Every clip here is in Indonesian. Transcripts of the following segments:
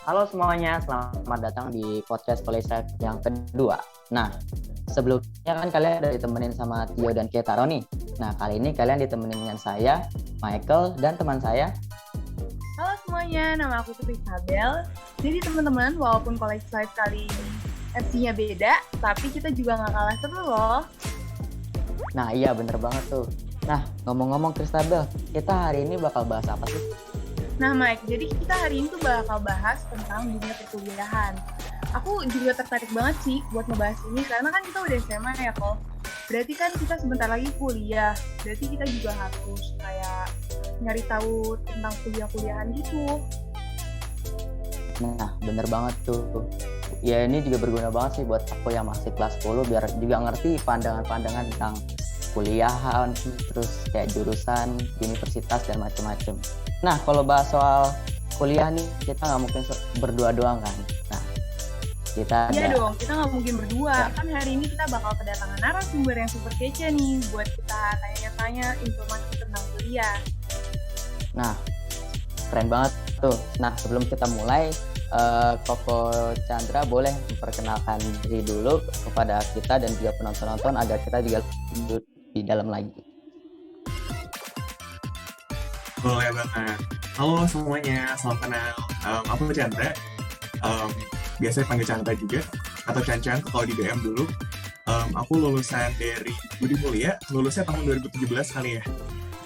Halo semuanya, selamat datang di podcast Polisek yang kedua. Nah, sebelumnya kan kalian udah ditemenin sama Tio dan Ketaro nih. Nah, kali ini kalian ditemenin dengan saya, Michael, dan teman saya. Halo semuanya, nama aku Putri Isabel. Jadi teman-teman, walaupun College Life kali ini FC-nya beda, tapi kita juga nggak kalah seru loh. Nah, iya bener banget tuh. Nah, ngomong-ngomong Kristabel, kita hari ini bakal bahas apa sih? Nah Mike, jadi kita hari ini tuh bakal bahas tentang dunia perkuliahan. Aku juga tertarik banget sih buat ngebahas ini, karena kan kita udah SMA ya kok. Berarti kan kita sebentar lagi kuliah, berarti kita juga harus kayak nyari tahu tentang kuliah-kuliahan gitu. Nah, bener banget tuh. Ya ini juga berguna banget sih buat aku yang masih kelas 10 biar juga ngerti pandangan-pandangan tentang kuliahan, terus kayak jurusan, universitas, dan macam-macam. Nah, kalau bahas soal kuliah nih, kita nggak mungkin berdua doang kan? Nah, kita Iya dong, kita nggak mungkin berdua. Kan hari ini kita bakal kedatangan narasumber yang super kece nih buat kita tanya-tanya informasi tentang kuliah. Nah, keren banget tuh. Nah, sebelum kita mulai, Koko Chandra boleh memperkenalkan diri dulu kepada kita dan juga penonton-nonton agar kita juga di dalam lagi. Boleh banget. Halo semuanya, salam kenal. Aku Chandra. Biasanya panggil Chandra juga, atau Chan-Chan kalau di DM dulu. Aku lulusan dari Budi Mulia, lulusnya tahun 2017 kali ya.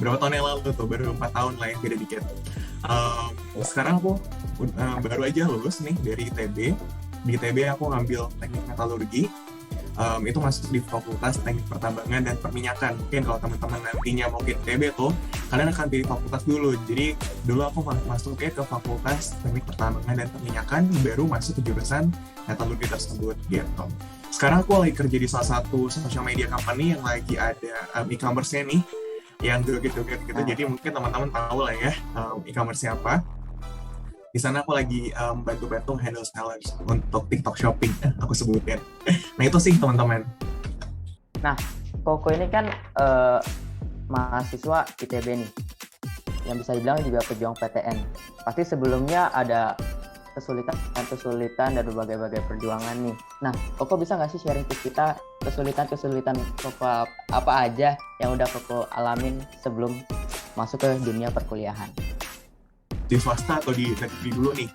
Berapa tahun yang lalu tuh, baru 4 tahun lah yang beda dikit. Sekarang aku baru aja lulus nih dari ITB. Di ITB aku ngambil teknik metalurgi. Itu masuk di Fakultas Teknik Pertambangan dan Perminyakan. Mungkin kalau teman-teman nantinya mau ke ITB tuh, kalian akan pilih fakultas dulu. Jadi dulu aku masuknya ke Fakultas Teknik Pertambangan dan Perminyakan, baru masuk ke jurusan metalurgi tersebut gitu. Sekarang aku lagi kerja di salah satu social media company yang lagi ada e-commerce-nya nih, yang joget-joget gitu. Jadi mungkin teman-teman tahu lah ya e-commerce-nya apa. Di sana aku lagi bantu-bantu handle sellers untuk TikTok Shopping, aku sebutin. Nah itu sih teman-teman. Nah, Koko ini kan mahasiswa ITB nih, yang bisa dibilang juga pejuang PTN. Pasti sebelumnya ada kesulitan dan berbagai-bagai perjuangan nih. Nah, Koko bisa nggak sih sharing ke kita kesulitan Koko apa aja yang udah Koko alamin sebelum masuk ke dunia perkuliahan? Di swasta atau di negeri dulu nih,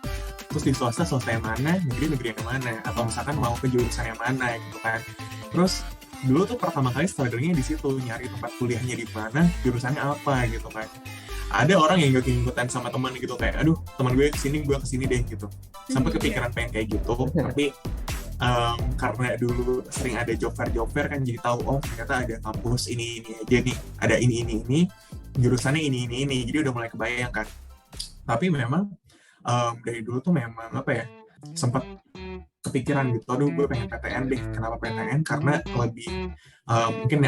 terus di swasta yang mana, negeri yang mana, atau misalkan mau ke jurusan yang mana gitu kan. Terus dulu tuh pertama kali struggle-nya di situ, nyari tempat kuliahnya di mana, jurusannya apa gitu kan. Ada orang yang gak ngikutan sama teman gitu, kayak aduh teman gue kesini deh gitu, sampai kepikiran pengen kayak gitu. Tapi karena dulu sering ada job fair kan, jadi tahu oh ternyata ada kampus ini aja nih, ada ini jurusannya ini, jadi udah mulai kebayang kan. Tapi memang dari dulu tuh memang sempat kepikiran gitu, aduh gue pengen PTN deh. Kenapa PTN? Karena lebih mungkin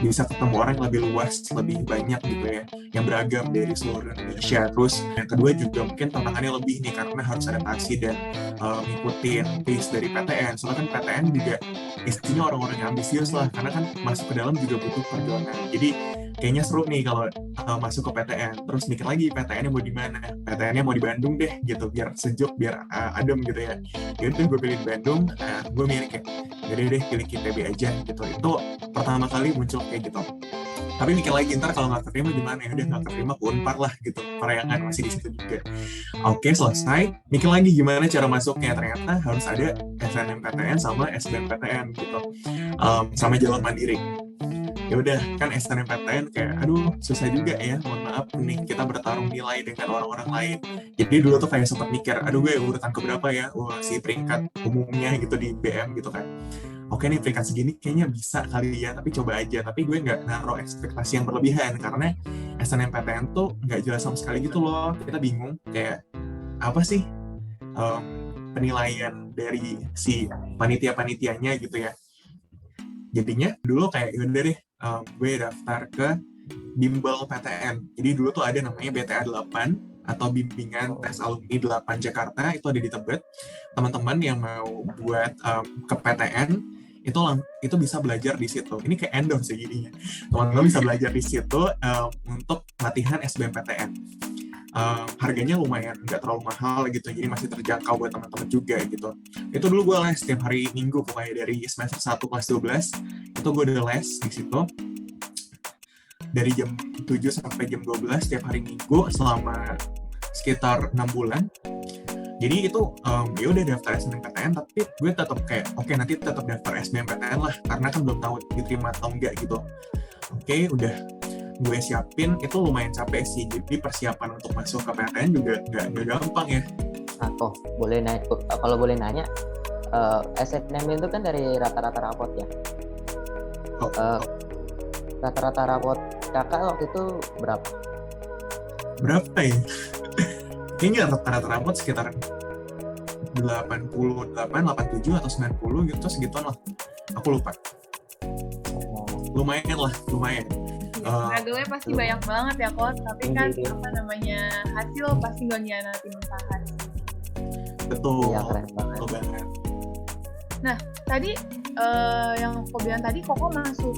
bisa ketemu orang yang lebih luas, lebih banyak gitu ya, yang beragam dari seluruh Indonesia. Terus yang kedua juga mungkin tantangannya lebih nih, karena harus adaptasi dan ngikutin pace dari PTN. Soalnya kan PTN juga istinya orang-orang yang ambisius lah, karena kan masuk ke dalam juga butuh perjuangan. Jadi kayaknya seru nih kalau masuk ke PTN. Terus mikir lagi PTN-nya mau di mana? PTN-nya mau di Bandung deh gitu, biar sejuk, biar adem gitu ya. Jadi gue pilih di Bandung. Gue milih kayak jadi deh pilih ITB aja gitu. Itu pertama kali muncul kayak gitu. Tapi mikir lagi, ntar kalau nggak keterima gimana ya? Udah nggak keterima ke Unpar lah gitu. Parayangan masih di situ juga. Oke, selesai. Mikir lagi gimana cara masuknya. Ternyata harus ada SNMPTN sama SBMPTN gitu. Sama jalur mandiri. Ya udah kan SNMPTN kayak aduh susah juga ya, mohon maaf nih kita bertarung nilai dengan orang-orang lain. Jadi dulu tuh kayak sempat mikir aduh gue urutan keberapa ya, si peringkat umumnya gitu di BM gitu kan. Oke nih peringkat segini kayaknya bisa kali ya, tapi coba aja. Tapi gue nggak naruh ekspektasi yang berlebihan karena SNMPTN tuh nggak jelas sama sekali gitu loh. Kita bingung kayak apa sih penilaian dari si panitia-panitianya gitu ya. Jadinya dulu kayak yaudah deh gue daftar ke Bimbel PTN. Jadi dulu tuh ada namanya BTA 8 atau Bimbingan Tes Alumni 8 Jakarta, itu ada di Tebet. Teman-teman yang mau buat ke PTN itu bisa belajar di situ. Ini kayak endorse jadinya. Teman-teman bisa belajar di situ untuk latihan SBMPTN. harganya lumayan nggak terlalu mahal gitu, jadi masih terjangkau buat teman-teman juga gitu. Itu dulu gue les setiap hari Minggu, pokoknya dari semester 1 kelas 12 itu gue udah les di situ dari jam 7 sampai jam 12 setiap hari Minggu selama sekitar 6 bulan. Jadi itu ya udah daftar SNMPTN, tapi gue tetap kayak oke, nanti tetap daftar SBMPTN lah, karena kan belum tahu diterima atau enggak gitu. Oke, udah gue siapin, itu lumayan capek sih. Jadi persiapan untuk masuk ke PTN juga nggak gampang ya. Atau kalau boleh nanya, SNM itu kan dari rata-rata rapot ya. Rata-rata rapot kakak waktu itu berapa? Berapa ya? Kayaknya rata-rata rapot sekitar 88, 87 atau 90 gitu, segituan lah. Aku lupa. Lumayan. Struggle-nya pasti banyak banget ya kok, tapi kan hasil pasti gak nyianatin usaha. Betul. Iya, keren banget. Betul banget. Nah, tadi yang Koko bilang tadi, Koko masuk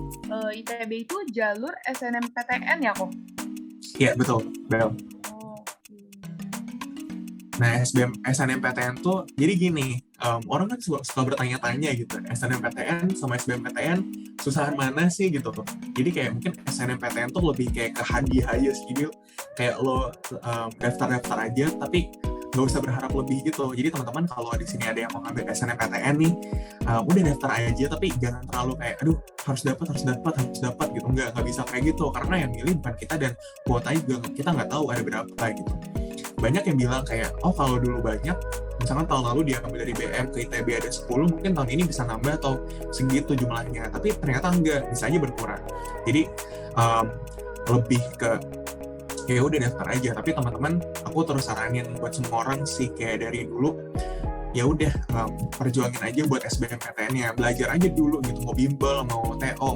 ITB itu jalur SNMPTN ya kok? Iya, betul. Nah, SNMPTN tuh, jadi gini, orang kan suka bertanya-tanya gitu, SNMPTN sama SBMPTN, susahan mana sih gitu. Jadi kayak mungkin SNMPTN tuh lebih kayak ke hadiah aja sih, gitu. Kayak lo daftar-daftar aja, tapi nggak usah berharap lebih gitu. Jadi teman-teman kalau di sini ada yang mau ngambil SNMPTN nih, udah daftar aja, tapi jangan terlalu kayak, aduh harus dapat gitu. Nggak bisa kayak gitu, karena yang milih bukan kita dan kuotanya juga kita nggak tahu ada berapa gitu. Banyak yang bilang kayak, oh kalau dulu banyak, misalkan tahun lalu dia ambil dari BM ke ITB ada 10, mungkin tahun ini bisa nambah atau segitu jumlahnya. Tapi ternyata enggak, bisa aja berkurang. Jadi lebih ke ya udah daftar aja. Tapi teman-teman, aku terus saranin buat semua orang sih kayak dari dulu, ya udah perjuangin aja buat SBMPTN-nya, belajar aja dulu gitu, mau bimbel, mau TO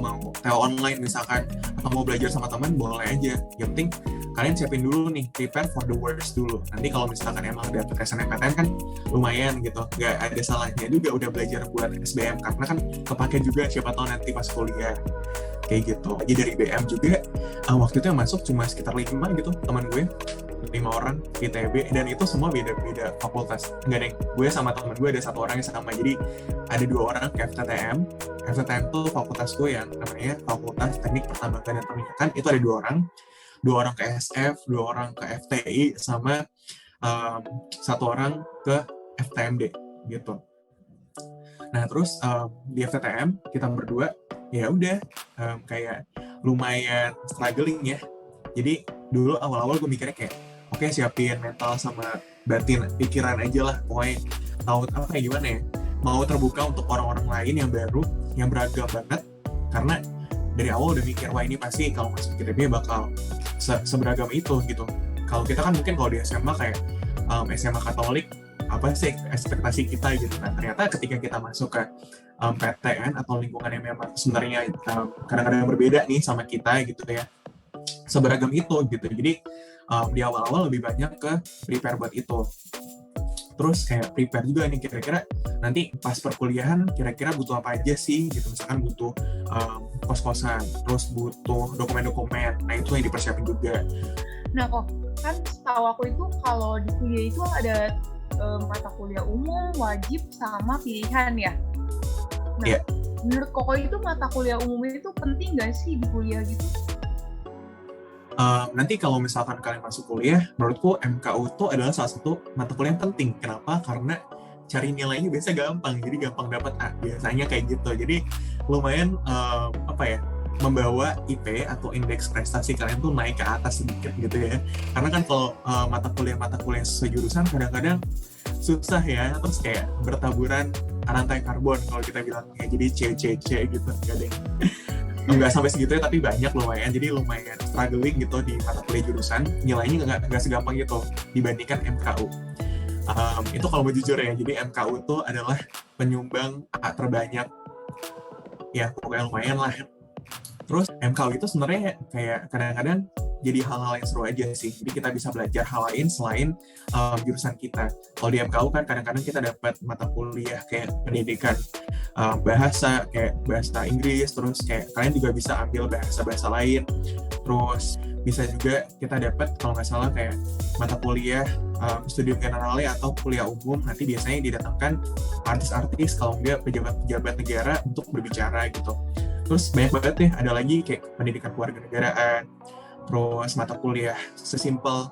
online misalkan, atau mau belajar sama teman boleh aja. Yang penting kalian siapin dulu nih, prepare for the worst dulu. Nanti kalau misalkan emang dapet SNMPTN kan lumayan gitu, nggak ada salahnya juga udah belajar buat SBM, karena kan kepake juga siapa tahu nanti pas kuliah kayak gitu. Jadi dari BM juga waktu itu yang masuk cuma sekitar 5 gitu teman gue, 5 orang di ITB, dan itu semua beda-beda fakultas. Enggak deh, gue sama temen gue ada 1 orang yang sama, jadi ada 2 orang ke FTTM. FTTM tuh fakultas gue yang namanya Fakultas Teknik Pertambangan dan Perminyakan, itu ada 2 orang ke SF, 2 orang ke FTI, sama 1 orang ke FTMD gitu. Nah terus di FTTM kita berdua ya udah kayak lumayan struggling ya. Jadi dulu awal-awal gue mikirnya kayak oke, siapin mental sama batin, pikiran aja lah, pokoknya tahu apa ya gimana ya, mau terbuka untuk orang-orang lain yang baru, yang beragam banget, karena dari awal udah mikir wah ini pasti kalau masuk ITB bakal seberagam itu gitu. Kalau kita kan mungkin kalau di SMA kayak SMA Katolik, apa sih ekspektasi kita gitu. Nah ternyata ketika kita masuk ke PTN atau lingkungan yang memang sebenarnya kadang-kadang berbeda nih sama kita gitu ya, seberagam itu gitu. Jadi di awal-awal lebih banyak ke prepare buat itu. Terus kayak prepare juga nih kira-kira nanti pas perkuliahan kira-kira butuh apa aja sih gitu. Misalkan butuh kos-kosan, terus butuh dokumen-dokumen. Nah itu yang dipersiapin juga. Nah kok kan setahu aku itu kalau di kuliah itu ada mata kuliah umum, wajib, sama pilihan ya. Nah, yeah. Menurut Koko itu mata kuliah umum itu penting nggak sih di kuliah gitu? Nanti kalau misalkan kalian masuk kuliah, menurutku MKU itu adalah salah satu mata kuliah yang penting. Kenapa? Karena cari nilainya biasa gampang, jadi gampang dapat A. Biasanya kayak gitu. Jadi lumayan membawa IP atau indeks prestasi kalian tuh naik ke atas sedikit gitu ya. Karena kan kalau mata kuliah sesuai jurusan kadang-kadang susah ya, terus kayak bertaburan rantai karbon kalau kita bilangnya, jadi C gitu, nggak sampai segitu ya, tapi banyak lumayan, jadi lumayan struggling gitu di mata kuliah jurusan, nilainya nggak segampang gitu dibandingkan MKU. Itu kalau mau jujur ya, jadi MKU itu adalah penyumbang A terbanyak, ya pokoknya lumayan lah. Terus MKU itu sebenarnya kayak kadang-kadang jadi hal-hal yang seru aja sih. Jadi kita bisa belajar hal lain selain jurusan kita. Kalau di MKU kan kadang-kadang kita dapat mata kuliah kayak pendidikan bahasa, kayak bahasa Inggris, terus kayak kalian juga bisa ambil bahasa-bahasa lain. Terus bisa juga kita dapat kalau nggak salah kayak mata kuliah studium generale atau kuliah umum, nanti biasanya didatangkan artis-artis kalau nggak pejabat-pejabat negara untuk berbicara gitu. Terus banyak banget deh, ada lagi kayak pendidikan kewarganegaraan, terus mata kuliah sesimpel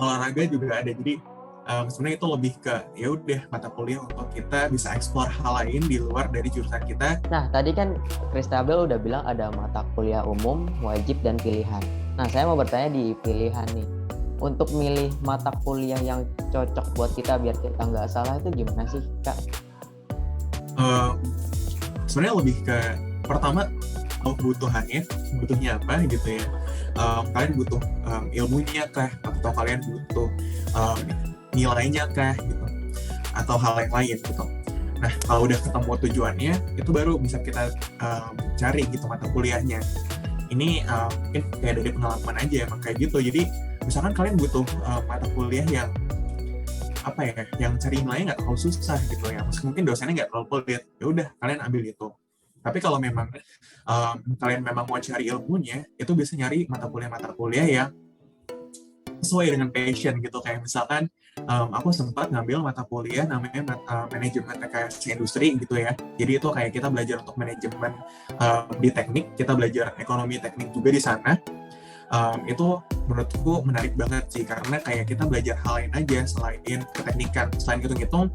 olahraga juga ada. Jadi sebenarnya itu lebih ke ya udah mata kuliah untuk kita bisa eksplor hal lain di luar dari jurusan kita. Nah, tadi kan Kristabel udah bilang ada mata kuliah umum, wajib, dan pilihan. Nah, saya mau bertanya di pilihan nih. Untuk milih mata kuliah yang cocok buat kita biar kita nggak salah itu gimana sih, Kak? Sebenarnya lebih ke pertama butuhnya apa gitu ya. Kalian butuh ilmunya kah, atau kalian butuh nilainya kah gitu, atau hal yang lain gitu. Nah, kalau udah ketemu tujuannya, itu baru bisa kita cari gitu mata kuliahnya. Ini mungkin kayak dari pengalaman aja emang kayak gitu. Jadi misalkan kalian butuh mata kuliah yang apa ya, yang cari nilainya nggak terlalu susah gitu ya, mungkin dosennya nggak terlalu pelit, ya udah kalian ambil itu. Tapi kalau memang kalian memang mau cari ilmunya, itu bisa nyari mata kuliah yang sesuai dengan passion gitu. Kayak misalkan aku sempat ngambil mata kuliah namanya manajemen rekayasa industri gitu ya. Jadi itu kayak kita belajar untuk manajemen di teknik, kita belajar ekonomi teknik juga di sana. Itu menurutku menarik banget sih, karena kayak kita belajar hal lain aja selain keteknikan, selain hitung-hitung,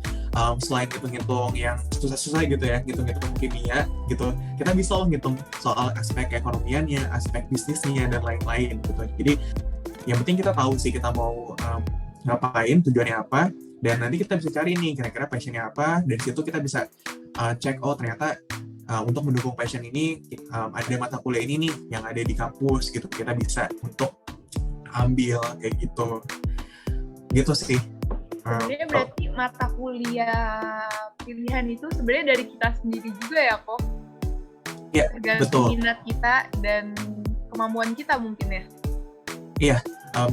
selain hitung-hitung yang susah-susah gitu ya, hitung-hitung kimia gitu, kita bisa loh ngitung soal aspek ekonomiannya, aspek bisnisnya, dan lain-lain gitu. Jadi yang penting kita tahu sih kita mau ngapain, tujuannya apa, dan nanti kita bisa cari nih kira-kira passionnya apa. Dari situ kita bisa cek, oh ternyata untuk mendukung passion ini ada mata kuliah ini nih yang ada di kampus gitu, kita bisa untuk ambil kayak gitu sih. Sebenarnya berarti mata kuliah pilihan itu sebenarnya dari kita sendiri juga ya kok? Iya, betul. Minat kita dan kemampuan kita mungkin ya? Iya,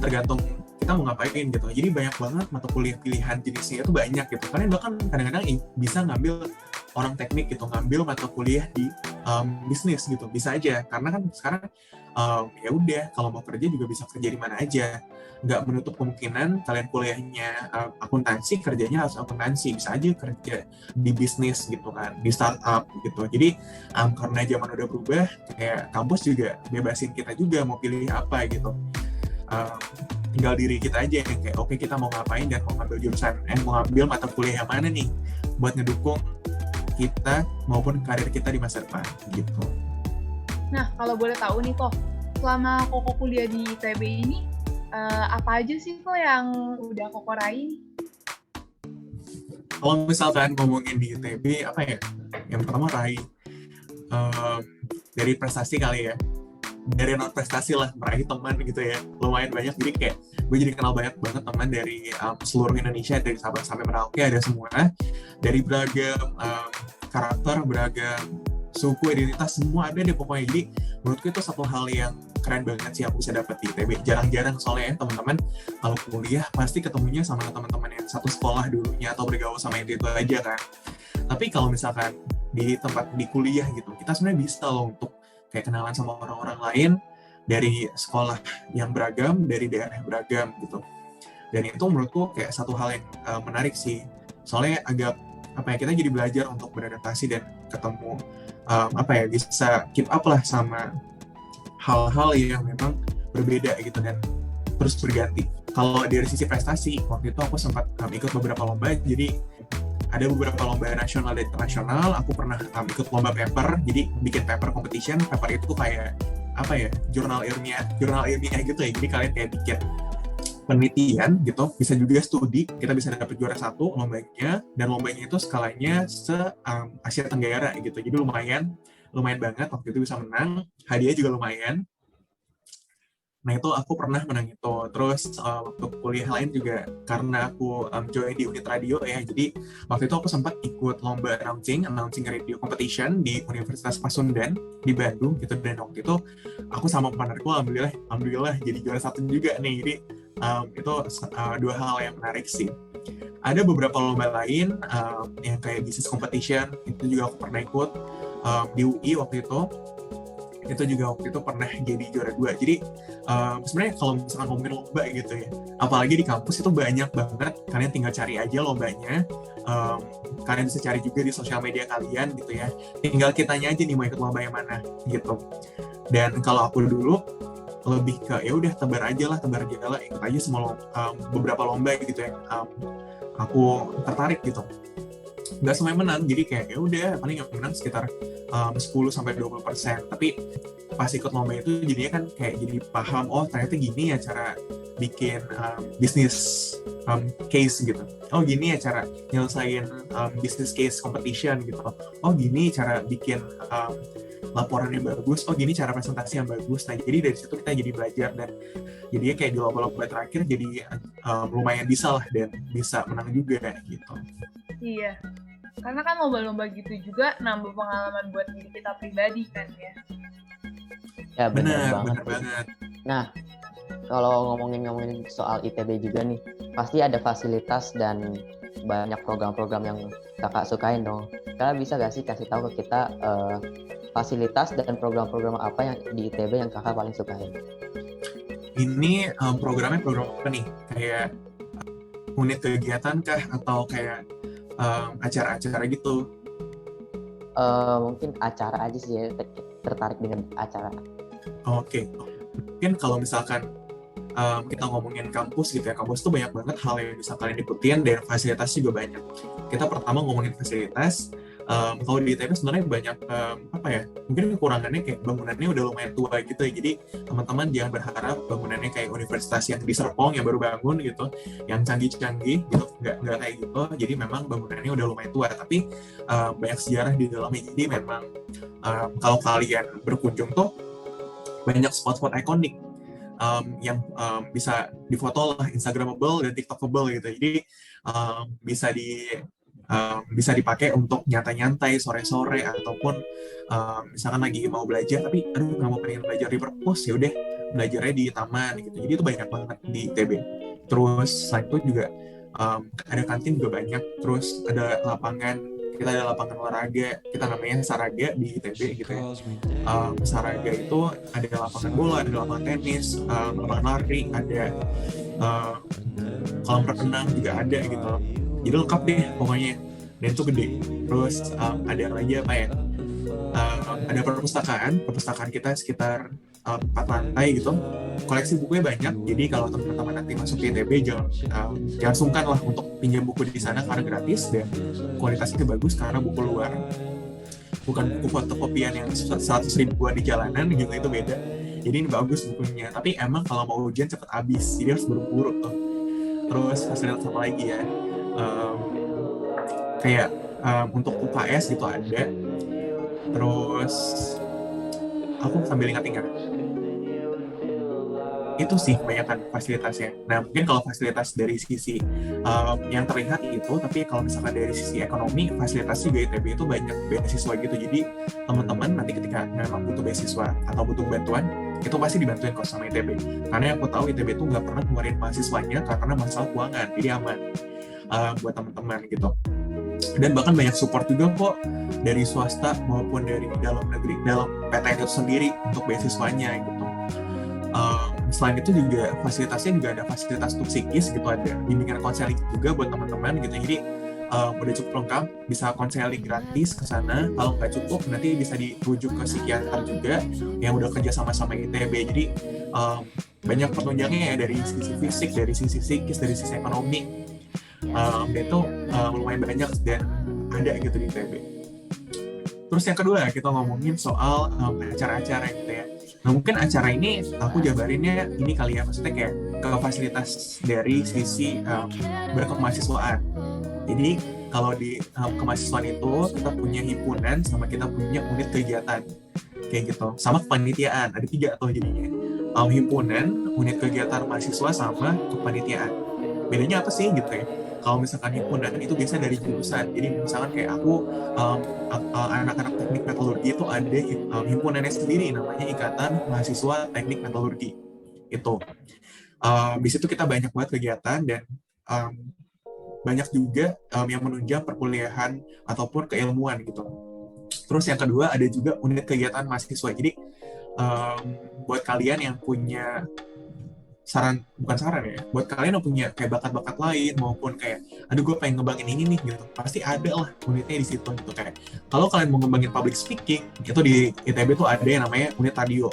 tergantung kita mau ngapain gitu. Jadi banyak banget mata kuliah pilihan jenisnya itu banyak gitu. Kalian bahkan kadang-kadang bisa ngambil orang teknik gitu, ngambil mata kuliah di bisnis gitu, bisa aja. Karena kan sekarang ya udah, kalau mau kerja juga bisa kerja di mana aja. Nggak menutup kemungkinan kalian kuliahnya akuntansi, kerjanya harus akuntansi, bisa aja kerja di bisnis gitu kan, di startup gitu. Jadi karena zaman udah berubah, kayak kampus juga bebasin kita juga mau pilih apa gitu. Tinggal diri kita aja yang kayak oke, kita mau ngapain dan mau ngambil jurusan, mau ngambil mata kuliah yang mana nih buat ngedukung kita maupun karir kita di masa depan gitu. Nah, kalau boleh tahu nih kok, selama Koko kuliah di ITB ini apa aja sih kok yang udah Koko raih? Kalau misalkan ngomongin di ITB apa ya, yang pertama raih dari prestasi kali ya, dari non prestasi lah, meraih teman gitu ya, lumayan banyak. Jadi kayak gue jadi kenal banyak banget teman dari seluruh Indonesia, dari Sabang sampai Merauke ada semua, dari beragam karakter, beragam suku, identitas, semua ada deh pokoknya. Jadi menurutku itu satu hal yang keren banget sih aku bisa dapat di ITB. Jarang-jarang soalnya teman-teman kalau kuliah pasti ketemunya sama teman-teman yang satu sekolah dulunya atau bergaul sama itu aja kan. Tapi kalau misalkan di tempat di kuliah gitu, kita sebenarnya bisa loh untuk kayak kenalan sama orang-orang lain dari sekolah yang beragam, dari daerah yang beragam gitu. Dan itu menurutku kayak satu hal yang menarik sih. Soalnya agak kita jadi belajar untuk beradaptasi dan ketemu bisa keep up lah sama hal-hal yang memang berbeda gitu dan terus berganti. Kalau dari sisi prestasi, waktu itu aku sempat ikut beberapa lomba. Jadi ada beberapa lomba nasional dan internasional. Aku pernah ikut lomba paper, jadi bikin paper competition. Paper itu kayak jurnal ilmiah gitu ya. Jadi kalian kayak bikin penelitian gitu, bisa juga studi, kita bisa dapat juara 1 lombanya, dan lombanya itu skalanya se-Asia Tenggara gitu. Jadi lumayan banget, waktu itu bisa menang, hadiah juga lumayan. Nah itu aku pernah menang itu. Terus waktu kuliah lain juga, karena aku join di unit radio ya, jadi waktu itu aku sempat ikut lomba announcing radio competition di Universitas Pasundan di Bandung gitu. Dan waktu itu aku sama partnerku alhamdulillah jadi juara 1 juga nih. Jadi itu dua hal yang menarik sih. Ada beberapa lomba lain yang kayak business competition, itu juga aku pernah ikut di UI waktu itu. itu juga waktu itu pernah jadi juara 2. Jadi sebenarnya kalau misalkan ngomongin lomba gitu ya, apalagi di kampus itu banyak banget, kalian tinggal cari aja lombanya. Kalian bisa cari juga di sosial media kalian gitu ya, tinggal kitanya aja nih mau ikut lomba yang mana gitu. Dan kalau aku dulu lebih ke ya udah tebar aja lah, ikut aja semua beberapa lomba gitu ya, aku tertarik gitu. Nggak semuanya menang, jadi kayak ya udah paling yang menang sekitar 10-20%. Tapi pas ikut lomba itu jadinya kan kayak jadi paham, oh ternyata gini ya cara bikin bisnis case gitu. Oh gini ya cara nyelesain business case competition gitu. Oh gini cara bikin laporan yang bagus. Oh gini cara presentasi yang bagus. Nah jadi dari situ kita jadi belajar, dan jadinya kayak di lomba-lomba terakhir jadi lumayan bisa lah dan bisa menang juga gitu. Iya, karena kan lomba-lomba gitu juga nambah pengalaman buat diri kita pribadi kan ya. Ya benar Bener banget. banget. Nah, kalau ngomongin soal ITB juga nih, pasti ada fasilitas dan banyak program-program yang kakak sukain dong. Kakak bisa gak sih kasih tahu ke kita fasilitas dan program-program apa yang di ITB yang kakak paling sukain? Ini programnya program apa nih? Kayak unit kegiatan kah atau kayak acara-acara gitu? Mungkin acara aja sih ya, tertarik dengan acara. Oke. Mungkin kalau misalkan kita ngomongin kampus gitu ya, kampus tuh banyak banget hal yang bisa kalian ikutin dan fasilitas juga banyak. Kita pertama ngomongin fasilitas. Kalau di ITB sebenarnya banyak apa ya, mungkin kekurangannya kayak bangunannya udah lumayan tua gitu ya, jadi teman-teman jangan berharap bangunannya kayak universitas yang di Serpong yang baru bangun gitu, yang canggih-canggih gitu, nggak kayak gitu. Jadi memang bangunannya udah lumayan tua, tapi banyak sejarah di dalamnya. Jadi memang kalau kalian berkunjung tuh banyak spot-spot ikonik yang bisa difoto lah, Instagramable dan TikTokable gitu. Jadi bisa dipakai untuk nyantai-nyantai sore-sore, ataupun misalkan lagi mau belajar tapi aduh nggak mau pengen belajar di perpus, ya udah belajarnya di taman gitu. Jadi itu banyak banget di ITB. Terus selain itu juga ada kantin juga banyak. Terus ada lapangan, kita ada lapangan olahraga, kita namanya Saraga di ITB gitu ya. Saraga itu ada lapangan bola, ada lapangan tenis, lapangan lari, ada kolam renang juga ada gitu. Jadi lengkap deh pokoknya, dan itu gede. Terus ada lagi apa ya, ada perpustakaan kita sekitar 4 lantai gitu. Koleksi bukunya banyak, jadi kalau teman-teman nanti masuk ke ITB jangan sungkan lah untuk pinjam buku di sana karena gratis dan kualitasnya bagus, karena buku luar, bukan buku fotokopian yang 100 ribuan di jalanan gitu, itu beda. Jadi ini bagus bukunya, tapi emang kalau mau ujian cepet habis, jadi harus buru-buru tuh. Terus fasilitas apa lagi ya, kayak untuk UKS gitu ada. Terus aku sambil ingat-ingat, itu sih kebanyakan fasilitasnya. Nah mungkin kalau fasilitas dari sisi yang terlihat itu, tapi kalau misalkan dari sisi ekonomi, fasilitas juga ITB itu banyak beasiswa gitu. Jadi teman-teman nanti ketika memang butuh beasiswa atau butuh bantuan, itu pasti dibantuin kok sama ITB. Karena aku tahu ITB itu nggak pernah ngeluarin mahasiswanya karena masalah keuangan, jadi aman buat teman-teman gitu. Dan bahkan banyak support juga kok dari swasta maupun dari dalam negeri, dalam PTN itu sendiri untuk beasiswanya gitu. Selain itu juga fasilitasnya juga ada fasilitas untuk psikis gitu, ada bimbingan konseling juga buat teman-teman gitu. Jadi udah cukup lengkap, bisa konseling gratis ke sana. Kalau nggak cukup nanti bisa dirujuk ke psikiater juga yang udah kerja sama-sama ITB. Jadi banyak penunjangnya ya, dari sisi fisik, dari sisi psikis, dari sisi ekonomi. Dan itu lumayan banyak dan ada gitu di ITB. Terus yang kedua kita ngomongin soal acara-acara gitu ya. Nah mungkin acara ini aku jabarinnya ini kali ya, maksudnya kayak ke fasilitas dari sisi berkemahasiswaan. Jadi kalau di kemahasiswaan itu kita punya himpunan sama kita punya unit kegiatan kayak gitu, sama kepanitiaan, ada 3 tuh jadinya. Himpunan, unit kegiatan mahasiswa, sama kepanitiaan. Bedanya apa sih gitu ya? Kalau misalkan himpunan itu biasa dari jurusan, jadi misalkan kayak aku anak-anak teknik metalurgi itu ada himpunannya sendiri namanya Ikatan Mahasiswa Teknik Metalurgi itu. Di situ kita banyak banget kegiatan dan banyak juga yang menunjang perkuliahan ataupun keilmuan gitu. Terus yang kedua ada juga unit kegiatan mahasiswa. Jadi buat kalian yang punya bukan saran ya, buat kalian yang punya kayak bakat-bakat lain maupun kayak, aduh gue pengen ngembangin ini nih gitu, pasti ada lah unitnya di situ gitu. Kayak kalau kalian mau ngembangin public speaking, itu di ITB tuh ada yang namanya unit radio.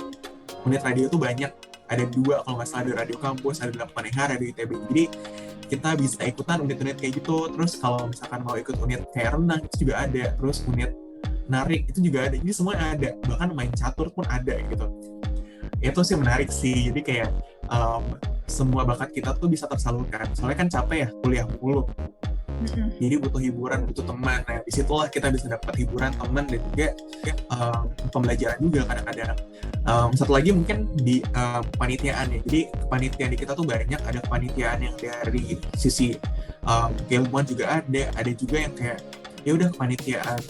Unit radio tuh banyak, ada 2 kalau nggak salah, ada radio kampus, ada 8 radio ITB. Jadi kita bisa ikutan unit-unit kayak gitu. Terus kalau misalkan mau ikut unit kayak renang itu juga ada, terus unit narik itu juga ada, jadi semua ada, bahkan main catur pun ada gitu. Itu sih menarik sih, jadi kayak semua bakat kita tuh bisa tersalurkan, soalnya kan capek ya kuliah mulu, jadi butuh hiburan, butuh teman. Nah disitulah kita bisa dapat hiburan, teman, dan juga pembelajaran juga kadang-kadang. Satu lagi mungkin di kepanitiaan ya, jadi kepanitiaan di kita tuh banyak, ada kepanitiaan yang dari sisi keilmuan juga ada juga yang kayak ya udah kepanitiaan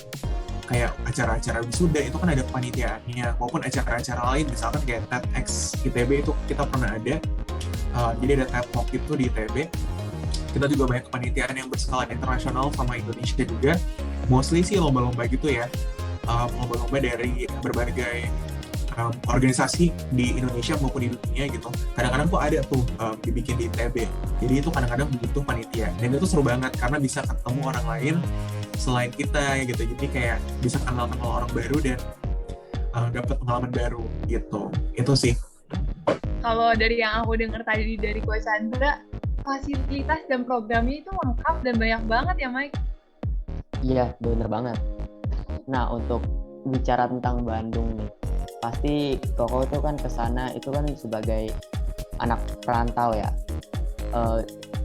kayak acara-acara wisuda itu kan ada kepanitiaannya, maupun acara-acara lain misalkan kayak TEDx ITB itu kita pernah ada. Jadi ada TED Talk itu di ITB. Kita juga banyak kepanitiaan yang berskala internasional sama Indonesia juga, mostly sih lomba-lomba gitu ya, lomba-lomba dari berbagai organisasi di Indonesia maupun di dunia gitu. Kadang-kadang tuh ada tuh dibikin di ITB, jadi itu kadang-kadang butuh panitia, dan itu seru banget karena bisa ketemu orang lain selain kita gitu, jadi kayak bisa kenal orang baru dan dapat pengalaman baru gitu. Itu sih. Kalau dari yang aku dengar tadi dari Coach Chandra, fasilitas dan programnya itu lengkap dan banyak banget ya, Mike? Iya, bener banget. Nah, untuk bicara tentang Bandung nih, pasti Koko itu kan kesana itu kan sebagai anak perantau ya.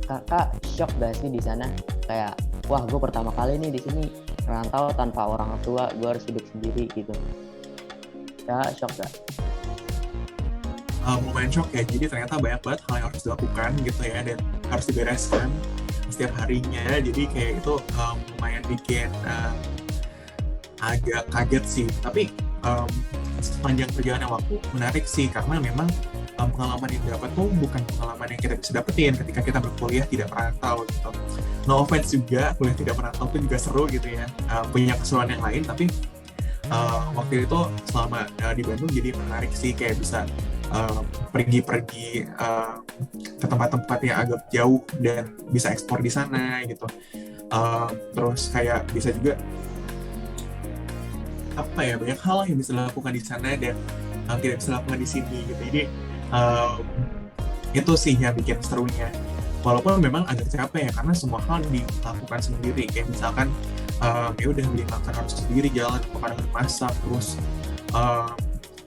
Kakak shock gak sih di sana? Kayak, wah gue pertama kali nih di sini perantau tanpa orang tua, gue harus hidup sendiri gitu. Ya, shock gak? Lumayan shock ya, jadi ternyata banyak banget hal yang harus dilakukan gitu ya, dan harus dibereskan setiap harinya. Jadi kayak itu lumayan bikin agak kaget sih, tapi sepanjang perjalanan waktu menarik sih, karena memang pengalaman yang dapat tuh bukan pengalaman yang kita bisa dapetin ketika kita berkuliah tidak merantau gitu. No offense juga, kuliah tidak merantau itu juga seru gitu ya, punya keseruan yang lain, tapi waktu itu selama di Bandung jadi menarik sih, kayak bisa pergi-pergi ke tempat-tempat yang agak jauh dan bisa ekspor di sana gitu. Terus kayak bisa juga apa ya, banyak hal yang bisa dilakukan di sana dan tidak bisa dilakukan di sini gitu. Jadi itu sih yang bikin serunya, walaupun memang agak capek ya karena semua hal dilakukan sendiri, kayak misalkan ya udah beli makan harus sendiri, jalan kemana masak, terus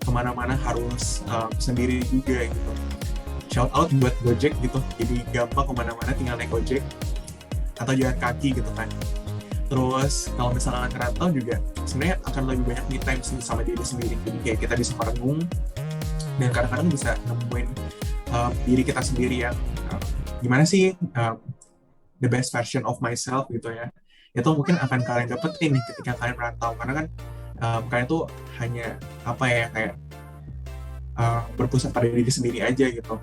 kemana-mana harus sendiri juga gitu. Shout out buat Gojek gitu, jadi gampang kemana-mana tinggal naik Gojek atau jalan kaki gitu kan. Terus kalau misalnya ngerantau juga sebenarnya akan lebih banyak me time sih sama diri sendiri, jadi kayak kita bisa merenung dan kadang-kadang bisa nemuin diri kita sendiri yang gimana sih the best version of myself gitu ya. Itu mungkin akan kalian dapetin nih ketika kalian merantau, karena kan kalian tuh hanya apa ya, kayak berpusat pada diri sendiri aja gitu.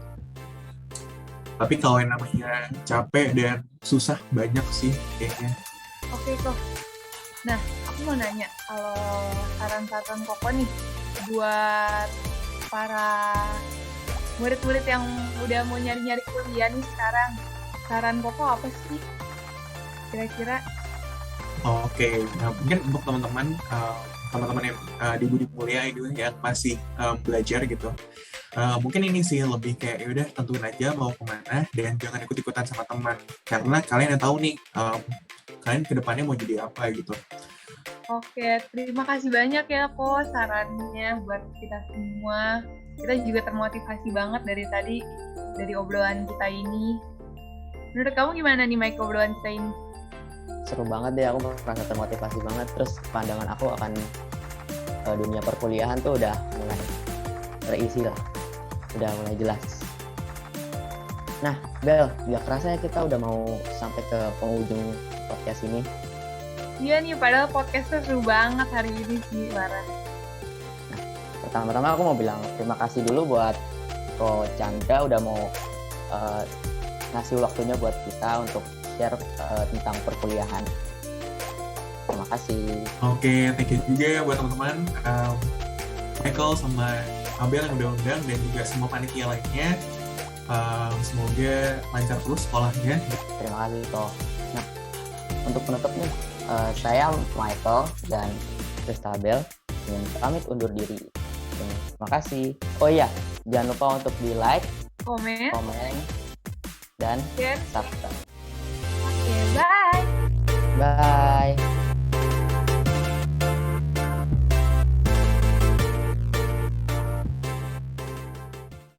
Tapi kalau yang namanya capek dan susah banyak sih kayaknya. Oke kok. Nah, aku mau nanya, kalau saran-saran Koko nih buat para murid-murid yang udah mau nyari-nyari kuliah nih sekarang, saran Koko apa sih kira-kira? Oke, nah mungkin untuk teman-teman yang di Budi Mulia itu yang masih belajar gitu, mungkin ini sih lebih kayak yaudah tentuin aja mau kemana dan jangan ikut-ikutan sama teman, karena kalian yang tahu nih kalian kedepannya mau jadi apa gitu. Oke, terima kasih banyak ya kok sarannya buat kita semua. Kita juga termotivasi banget dari tadi, dari obrolan kita ini. Menurut kamu gimana nih Mike, obrolan kita ini? Seru banget deh, aku merasa termotivasi banget. Terus pandangan aku akan dunia perkuliahan tuh udah mulai terisi lah, udah mulai jelas. Nah Bel, gak kerasa ya kita udah mau sampai ke penghujung podcast ini. Iya nih, padahal podcastnya seru banget hari ini sih, Lara. Nah, pertama-tama aku mau bilang terima kasih dulu buat Ko Chandra udah mau ngasih waktunya buat kita untuk share tentang perkuliahan. Terima kasih. Oke, thank you juga buat teman-teman Michael sama Abel yang udah undang dan juga semua panitia lainnya. Semoga lancar terus sekolahnya. Terima kasih toh. Nah, untuk penutup nih, saya Michael dan Kristabel ingin pamit undur diri. Terima kasih. Oh iya, jangan lupa untuk di like, Komen. komen, dan Dan subscribe. oke, bye. Bye.